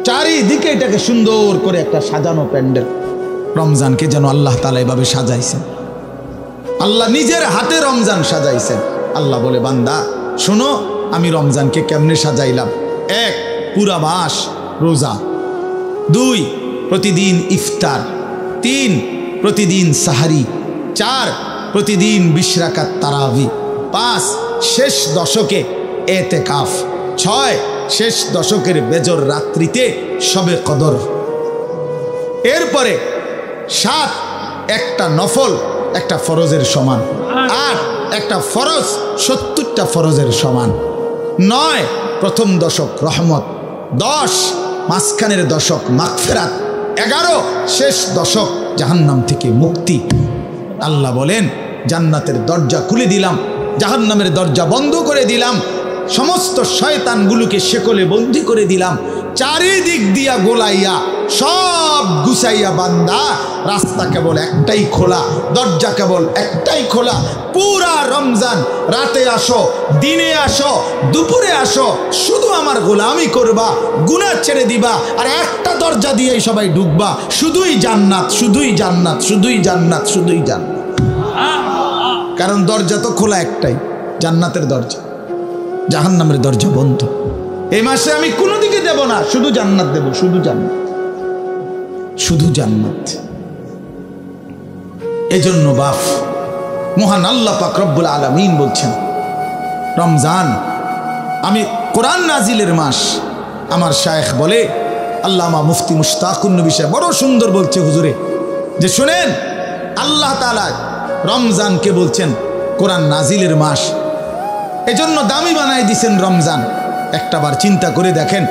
চারিদিকে এটাকে সুন্দর করে একটা সাজানো প্যান্ডেল। রমজানকে যেন আল্লাহ তাআলা এভাবে সাজাইছেন, আল্লাহ নিজের হাতে রমজান সাজাইছেন। আল্লাহ বলে, বান্দা শোনো, আমি রমজানকে কেমনে সাজাইলাম। 1, পুরা মাস রোজা। 2, প্রতিদিন ইফতার। 3, প্রতিদিন সাহারি। 4, প্রতিদিন 20 রাকাত তারাবি। 5, শেষ দশকে এতেকাফ। 6, শেষ দশকের বেজর রাত্রিতে শবে কদর। এরপরে 7, একটা নফল একটা ফরজের সমান। 8, একটা ফরজ 70টা ফরজের সমান। 9, প্রথম দশক রহমত। 10, মাঝখানের দশক মাগফিরাত। 11, শেষ দশক জাহান্নাম থেকে মুক্তি। আল্লাহ বলেন, জান্নাতের দরজা খুলে দিলাম, জাহান্নামের দরজা বন্ধ করে দিলাম, সমস্ত শয়তানগুলোকে শেকলে বন্দি করে দিলাম, চারিদিক দিয়া গোলাইয়া সব গুছাইয়া বান্দা, রাস্তা কেবল একটাই খোলা, দরজা কেবল একটাই খোলা। পুরা রমজান রাতে আসো, দিনে আসো, দুপুরে আসো, শুধু আমার গোলামি করবা, গুনাহ ছেড়ে দিবা, আর একটা দরজা দিয়েই সবাই ঢুকবা, শুধুই জান্নাত, শুধুই জান্নাত, শুধুই জান্নাত, শুধুই জান্নাত। কারণ দরজা তো খোলা একটাই, জান্নাতের দরজা, জাহান্নামের দরজা বন্ধ। এই মাসে আমি কোনো দিকে দেব না, শুধু জান্নাত দেব, শুধু জান্নাত, শুধু জান্নাত। এজন্য বাপ মহান আল্লাহ পাক রব্বুল আলামিন বলছেন, রমজান আমি কোরআন নাজিলের মাস। আমার শায়েখ বলে, আল্লামা মুফতি মুশতাকুন নবী সাহেব বড় সুন্দর বলছে হুজুরে, যে শুনেন, আল্লাহ তাআলা রমজানকে বলছেন কোরআন নাজিলের মাস, এজন্য দামি বানাই দিছেন রমজান। একটাবার চিন্তা করে দেখেন,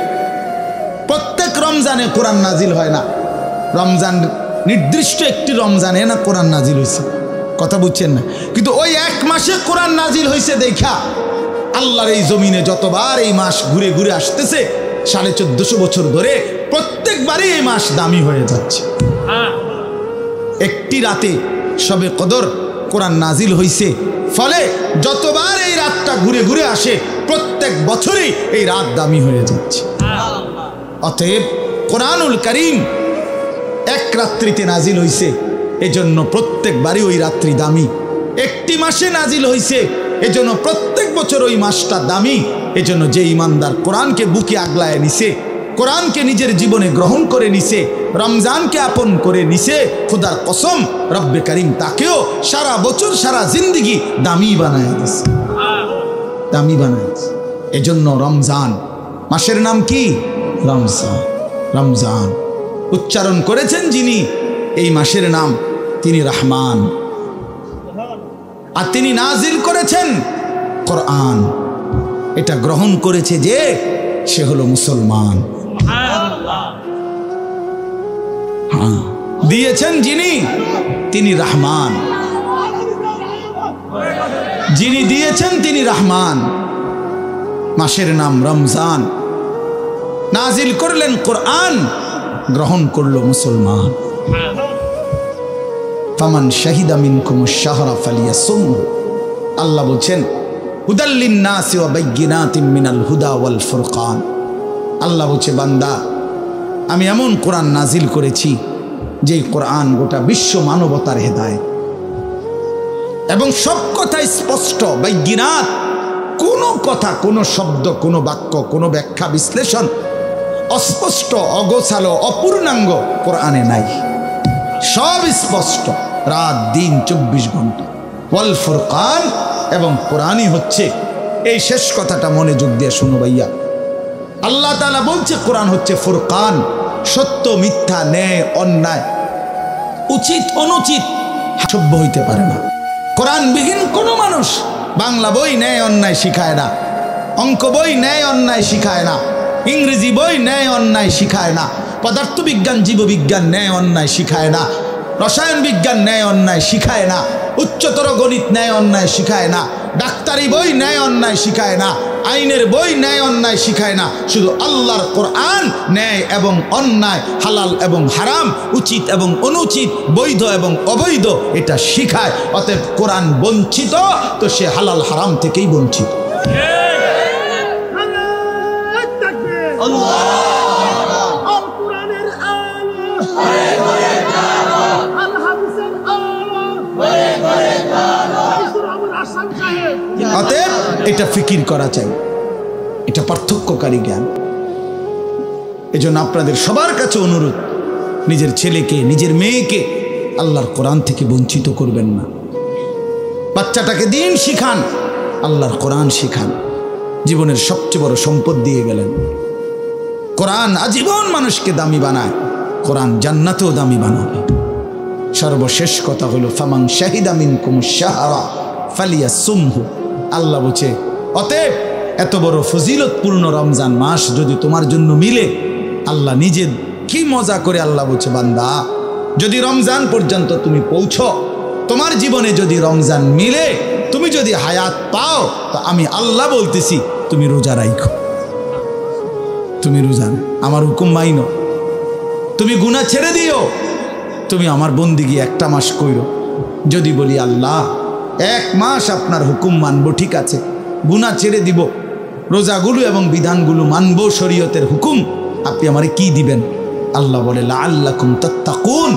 প্রত্যেক রমজানে কোরআন নাজিল হয় না, রমজান নির্দিষ্ট একটি রমজানে না কোরআন নাজিল হয়েছে, কথা বুঝছেন না? কিন্তু ওই এক মাসে কোরআন নাজিল হয়েছে দেখা আল্লাহর এই জমিনে যতবার এই মাস ঘুরে ঘুরে আসতেছে 1450 বছর ধরে, প্রত্যেকবারই এই মাস দামি হয়ে যাচ্ছে। একটি রাতে শবে কদর কোরআন নাজিল হয়েছে, ফলে যতবার এই রাতটা ঘুরে ঘুরে আসে প্রত্যেক বছরই এই রাত দামি হয়ে যাচ্ছে। অতএব কোরআনুল কারীম এক রাত্রিতে নাজিল হয়েছে, এজন্য প্রত্যেকবারই ওই রাত্রি দামি। একটি মাসে নাজিল হয়েছে, এজন্য প্রত্যেক বছর ওই মাসটা দামি। এজন্য যে ইমানদার কোরআনকে বুকে আগলায় নিছে, কোরআনকে নিজের জীবনে গ্রহণ করে নিছে, রমজানকে আপন করে নিছে, খোদার কসম রব্বে কারীম তাকেও সারা বছর সারা জিন্দেগি দামি বানায় দিছে, দামি বানায় দিছে। এজন্য রমজান মাসের নাম কি? রমজান। রমজান উচ্চারণ করেছেন যিনি এই মাসের নাম, তিনি রহমান, আর তিনি নাজিল করেছেন কোরআন। এটা গ্রহণ করেছে যে, সে হলো মুসলমান। হ্যাঁ, দিয়েছেন যিনি, তিনি রহমান, যিনি দিয়েছেন তিনি রহমান। মাসের নাম রমজান, নাজিল করলেন কোরআন, গ্রহণ করলো মুসলমান। ফামান শাহিদা মিনকুমুশ শাহরা ফালিয়াসুমহু, আল্লাহ বলছেন হুদাল লিন্নাসি ওয়া বাইয়িনাতিম মিনাল হুদা ওয়াল ফুরকান। আল্লাহ বলছে, বান্দা আমি এমন কোরআন নাজিল করেছি যে কোরআন গোটা বিশ্ব মানবতার হেদায়েত, এবং সব কথা স্পষ্ট, বাইয়িনাত, কোনো কথা, কোনো শব্দ, কোনো বাক্য, কোনো ব্যাখ্যা বিশ্লেষণ অস্পষ্ট, অগোছালো, অপূর্ণাঙ্গ কোরআনে নাই, সব স্পষ্ট, রাত দিন 24 ঘন্টা। ওয়াল ফুরকান, এবং কোরআনই হচ্ছে, এই শেষ কথাটা মনোযোগ দিয়ে শুনো ভাইয়া, আল্লাহ তাআলা বলছে কোরআন হচ্ছে ফুরকান, সত্য মিথ্যা, ন্যায় অন্যায়, উচিত অনুচিত সভ্য হইতে পারে না। কোরআনবিহীন কোনো মানুষ বাংলা বই ন্যায় অন্যায় শিখায় না, অঙ্ক বই ন্যায় অন্যায় শিখায় না, ইংরেজি বই ন্যায় অন্যায় শিখায় না, পদার্থবিজ্ঞান জীববিজ্ঞান ন্যায় অন্যায় শিখায় না, রসায়ন বিজ্ঞান ন্যায় অন্যায় শিখায় না, উচ্চতর গণিত ন্যায় অন্যায় শিখায় না, ডাক্তারি বই ন্যায় অন্যায় শিখায় না, আইনের বই ন্যায় অন্যায় শিখায় না। শুধু আল্লাহর কোরআন ন্যায় এবং অন্যায়, হালাল এবং হারাম, উচিত এবং অনুচিত, বৈধ এবং অবৈধ এটা শিখায়। অতএব কোরআন বঞ্চিত তো সে হালাল হারাম থেকেই বঞ্চিত। অতএব এটা ফিকির করা চাই, এটা পার্থক্যকারী জ্ঞান। এজন্য আপনাদের সবার কাছে অনুরোধ, নিজের ছেলেকে নিজের মেয়েকে আল্লাহর কোরআন থেকে বঞ্চিত করবেন না। বাচ্চাটাকে দিন শিখান, আল্লাহর কোরআন শিখান। জীবনের সবচেয়ে বড় সম্পদ দিয়ে গেলেন। কোরআন আজীবন মানুষকে দামি বানায়, কোরআন জান্নাতেও দামি বানাবে। সর্বশেষ কথা হলো ফামান শাহিদা মিনকুমুশ শাহরা ফালিয়াসুমহু। আল্লাহ বলছে অতএব এত বড় ফজিলতপূর্ণ রমজান মাস যদি তোমার জন্য মিলে, আল্লাহ নিজে কি মজা করে আল্লাহ বলছে, বান্দা যদি রমজান পর্যন্ত তুমি পৌঁছো, তোমার জীবনে যদি রমজান মিলে, তুমি যদি হায়াত পাও, তো আমি আল্লাহ বলতেছি তুমি রোজা রাখো, তুমি রোজা আমার হুকুম মাইনো, তুমি গুনাহ ছেড়ে দিও, তুমি আমার বন্দিগি একটা মাস কইরো। যদি বলি আল্লাহ 1 মাস আপনার হুকুম মানবো, ঠিক আছে, গুনাহ ছেড়ে দিব, রোজাগুলো এবং বিধানগুলো মানবো, শরীয়তের হুকুম, আপনি আমারে কি দিবেন? আল্লাহ বলে লাআল্লাকুম তাত্তাকুন,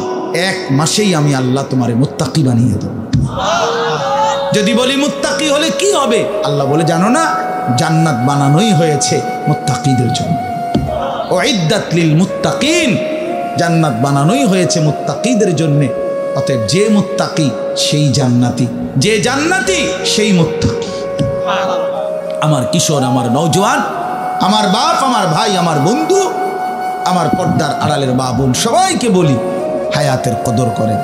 1 মাসেই আমি আল্লাহ তোমারে মুত্তাকি বানিয়ে দেব। যদি বলি মুত্তাকি হলে কি হবে? আল্লাহ বলে জানো না, জান্নাত বানানোই হয়েছে মুত্তাকিদের জন্য। উইদ্দাত লিল মুত্তাকিন, জান্নাত বানানোই হয়েছে মুত্তাকিদের জন্য। অতএব যে মুত্তাকি সেই জান্নাতি, যে জান্নাতি সেই মুত্তাকি। আমার কিশোর, আমার নওজোয়ান, আমার বাপ, আমার ভাই, আমার বন্ধু, আমার পর্দার আড়ালের মা বোন, সবাইকে বলি হায়াতের কদর করেন,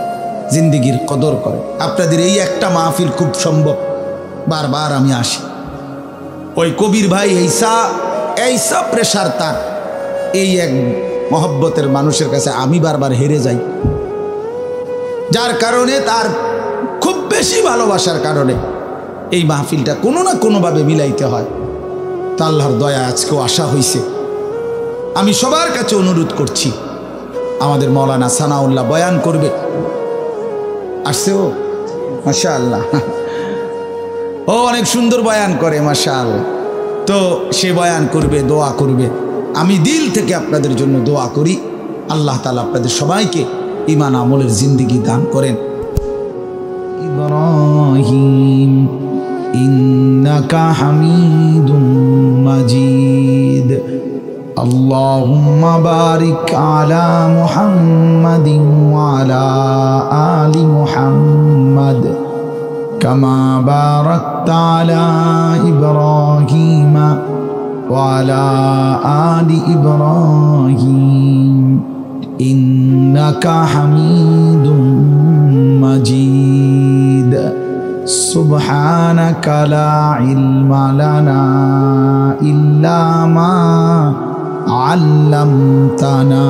জিন্দিগির কদর করেন। আপনাদের এই একটা মাহফিল খুব সম্ভব, বারবার আমি আসি। ওই কবির ভাই এইসা প্রেশার তার, এই এক মহব্বতের মানুষের কাছে আমি বারবার হেরে যাই, যার কারণে তার খুব বেশি ভালোবাসার কারণে এই মাহফিলটা কোনো না কোনোভাবে মিলাইতে হয়। তা আল্লাহর দয়া আজকেও আসা হয়েছে। আমি সবার কাছে অনুরোধ করছি, আমাদের মৌলানা সানাউল্লাহ বয়ান করবে, আসছে ও, মাশাআল্লাহ, ও অনেক সুন্দর বয়ান করে মাশাআল্লাহ। তো সে বয়ান করবে, দোয়া করবে। আমি দিল থেকে আপনাদের জন্য দোয়া করি, আল্লাহ তাআলা আপনাদের সবাইকে ঈমান আমলের জিন্দেগি দান করেন। ইব্রাহিম ইন্নাকা হামিদুম মাজিদ। আল্লাহুম্মা বারিক আলা মুহাম্মাদিন ওয়া আলা আলি মুহাম্মাদ কামা বারাকতা আলা ইব্রাহিম ওয়া আলা আলি ইব্রাহিম ইন্নাকা হামিদুম মাজিদ। সুবহানাকা লা ইলমা লানা ইল্লা মা আল্লামতানা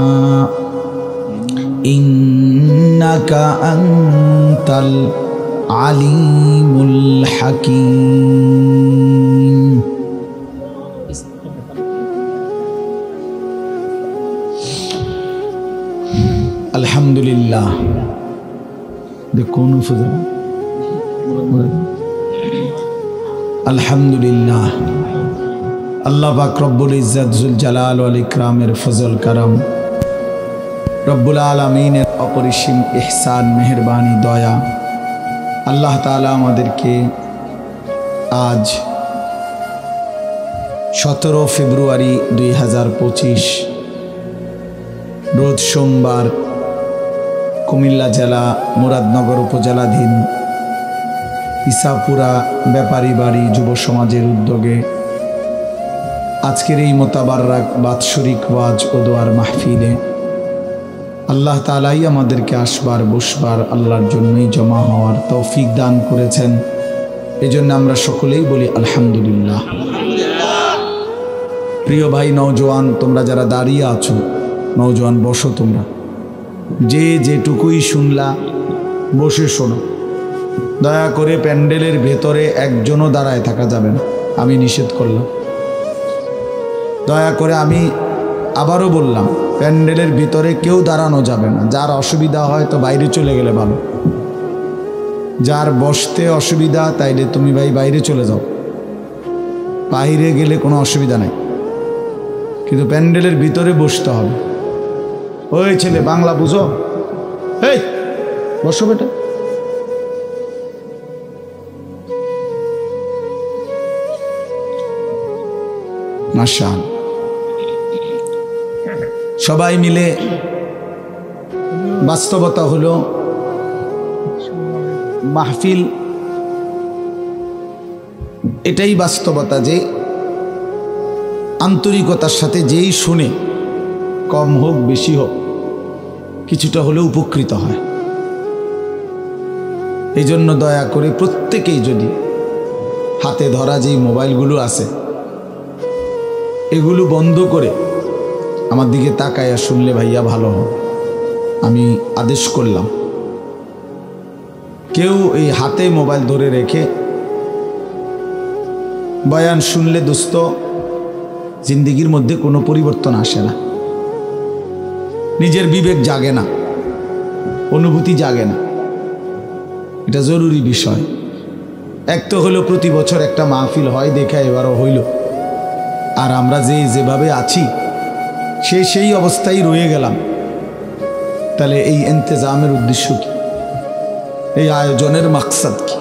ইন্নাকা আনতাল আলিমুল হাকিম। আলহামদুলিল্লাহ। দেখুন আলহামদুলিল্লাহ, আল্লাহ পাক রব্বুল ইজ্জত জুল জালাল ওয়াল ইকরামের ফজল করম, রব্বুল আলামিনের অপরিসীম ইহসান, মেহেরবানি, দয়া। আল্লাহ তাআলা আমাদেরকে আজ 17 ফেব্রুয়ারি 2025 রোজ সোমবার কুমিল্লা জেলা মুরাদনগর উপজেলাধীন ইসাপুরা ব্যাপারী বাড়ি যুব সমাজের উদ্যোগে আজকের এই মোতাবারক বাৎসরিক ওয়াজ ও দোয়ার মাহফিলে আল্লাহ তাআলাই আমাদেরকে আসবার বসবার আল্লাহর জন্যই জমা হওয়ার তৌফিক দান করেছেন। এজন্য আমরা সকলেই বলি আলহামদুলিল্লাহ। প্রিয় ভাই নওজোয়ান, তোমরা যারা দাঁড়িয়ে আছো, নওজোয়ান বসো। তোমরা যে যেটুকুই শুনলা বসে শোনো। দয়া করে প্যান্ডেলের ভেতরে একজনও দাঁড়ায় থাকা যাবে না, আমি নিষেধ করলাম। দয়া করে আমি আবারও বললাম, প্যান্ডেলের ভিতরে কেউ দাঁড়ানো যাবে না। যার অসুবিধা হয় তো বাইরে চলে গেলে ভালো। যার বসতে অসুবিধা তাইলে তুমি ভাই বাইরে চলে যাও, বাইরে গেলে কোনো অসুবিধা নাই, কিন্তু প্যান্ডেলের ভিতরে বসতে হবে। ওই ছেলে বাংলা বুঝো, এই বসো বেটা। মাশাআল্লাহ, সবাই মিলে বাস্তবতা হলো মাহফিল এটাই বাস্তবতা যে আন্তরিকতার সাথে যেই শুনে, কম হোক বেশি হোক, কিছুটা হলেও উপকৃত হয়। এই জন্য দয়া করে প্রত্যেকেই যদি হাতে ধরা যেই মোবাইলগুলো আছে এগুলো বন্ধ করে আমার দিকে তাকায়া শুনলে ভাইয়া ভালো হবে। আমি আদেশ করলাম, কেউ এই হাতে মোবাইল ধরে রেখে বয়ান শুনলে দোস্ত জিন্দিগির মধ্যে কোনো পরিবর্তন আসে না, নিজের বিবেক জাগে না, অনুভূতি জাগে না। এটা জরুরি বিষয়। এক তো হলো প্রতি বছর একটা মাহফিল হয়, দেখা এবারও হইল, আর আমরা যেভাবে আছি সেই অবস্থায় রয়ে গেলাম। তাহলে এই ইন্তজামের উদ্দেশ্য কি? এই আয়োজনের মাকসাদ কি?